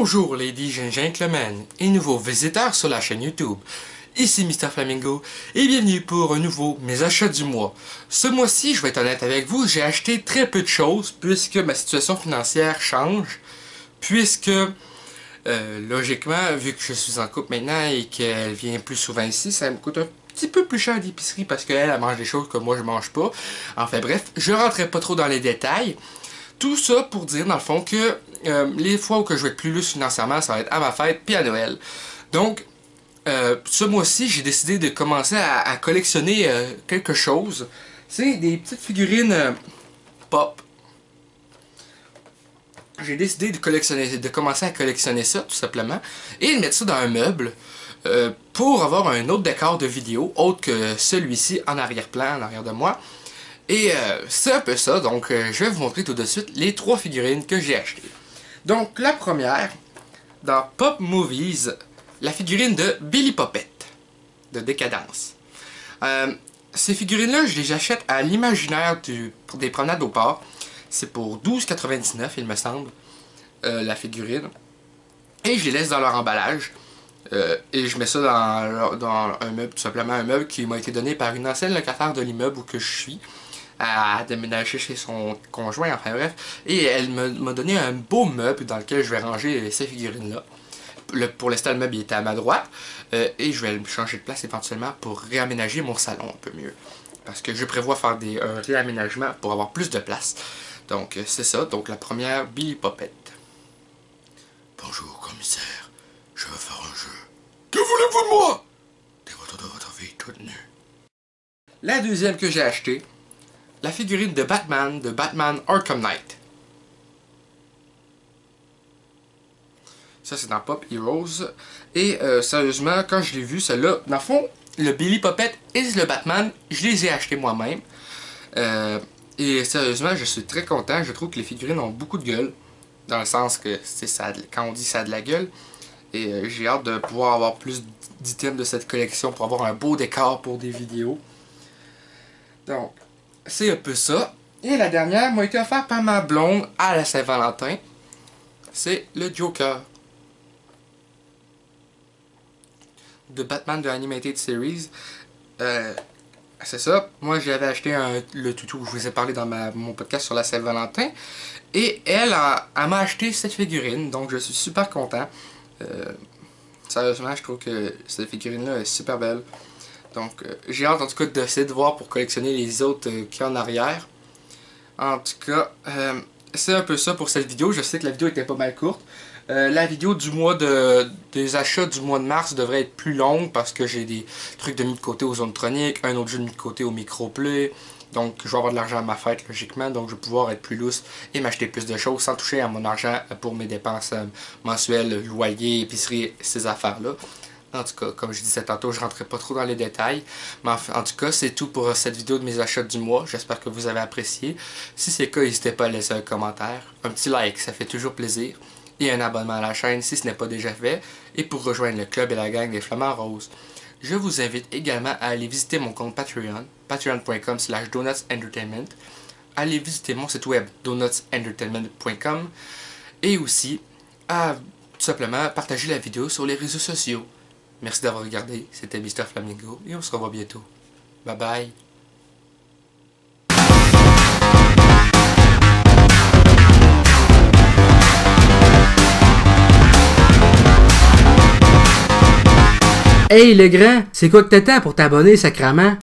Bonjour ladies and gentlemen et nouveaux visiteurs sur la chaîne YouTube. Ici Mr Flamingo et bienvenue pour un nouveau Mes achats du mois. Ce mois-ci, je vais être honnête avec vous, j'ai acheté très peu de choses puisque ma situation financière change. Puisque, logiquement, vu que je suis en couple maintenant et qu'elle vient plus souvent ici, ça me coûte un petit peu plus cher d'épicerie parce qu'elle mange des choses que moi je mange pas. Enfin bref, je rentrerai pas trop dans les détails. Tout ça pour dire dans le fond que les fois où je vais être plus loose financièrement, ça va être à ma fête puis à Noël. Donc, ce mois-ci, j'ai décidé de commencer à collectionner quelque chose. C'est des petites figurines pop. J'ai décidé de commencer à collectionner ça, tout simplement, et de mettre ça dans un meuble pour avoir un autre décor de vidéo, autre que celui-ci en arrière-plan, en arrière de moi. Et c'est un peu ça, donc je vais vous montrer tout de suite les trois figurines que j'ai achetées. Donc la première, dans Pop Movies, la figurine de Billy Poppet, de Décadence. Ces figurines-là, je les achète à l'imaginaire pour des promenades au port. C'est pour 12,99 il me semble, la figurine. Et je les laisse dans leur emballage. Et je mets ça dans un meuble, tout simplement un meuble qui m'a été donné par une ancienne locataire de l'immeuble où que je suis. À déménager chez son conjoint, enfin bref. Et elle m'a donné un beau meuble dans lequel je vais ranger ces figurines-là. Pour l'instant, le meuble il était à ma droite. Et je vais changer de place éventuellement pour réaménager mon salon un peu mieux. Parce que je prévois faire un réaménagement pour avoir plus de place. Donc c'est ça, donc la première, Billy Poppet. Bonjour commissaire, je veux faire un jeu. Que voulez-vous de moi? Des photos de votre vie toute nue. La deuxième que j'ai achetée, la figurine de Batman Arkham Knight. Ça c'est dans Pop Heroes. Et sérieusement, quand je l'ai vu, celle-là, dans le fond, le Billy Poppet et le Batman, je les ai achetés moi-même. Et sérieusement, je suis très content. Je trouve que les figurines ont beaucoup de gueule. Dans le sens que, quand on dit ça a de la gueule. Et j'ai hâte de pouvoir avoir plus d'items de cette collection pour avoir un beau décor pour des vidéos. Donc, c'est un peu ça. Et la dernière m'a été offerte par ma blonde à la Saint-Valentin. C'est le Joker. De Batman de Animated Series. C'est ça. Moi, j'avais acheté le toutou que je vous ai parlé dans mon podcast sur la Saint-Valentin. Et elle m'a acheté cette figurine. Donc, je suis super content. Sérieusement, je trouve que cette figurine-là est super belle. Donc, j'ai hâte en tout cas d'essayer de voir pour collectionner les autres qu'il y a en arrière. En tout cas, c'est un peu ça pour cette vidéo. Je sais que la vidéo était pas mal courte. La vidéo des achats du mois de mars devrait être plus longue parce que j'ai des trucs de mis de côté aux Zonetronic, un autre jeu de mis de côté au Microplay. Donc, je vais avoir de l'argent à ma fête, logiquement. Donc, je vais pouvoir être plus lousse et m'acheter plus de choses sans toucher à mon argent pour mes dépenses mensuelles, loyer, épicerie, ces affaires-là. En tout cas, comme je disais tantôt, je ne rentrerai pas trop dans les détails. Mais en tout cas, c'est tout pour cette vidéo de mes achats du mois. J'espère que vous avez apprécié. Si c'est le cas, n'hésitez pas à laisser un commentaire. Un petit like, ça fait toujours plaisir. Et un abonnement à la chaîne si ce n'est pas déjà fait. Et pour rejoindre le club et la gang des Flamants Roses. Je vous invite également à aller visiter mon compte Patreon. Patreon.com/donutsentertainment. Allez visiter mon site web donutsentertainment.com. Et aussi à tout simplement partager la vidéo sur les réseaux sociaux. Merci d'avoir regardé, c'était Mr Flamingo et on se revoit bientôt. Bye bye. Hey le grand, c'est quoi que t'attends pour t'abonner sacrément?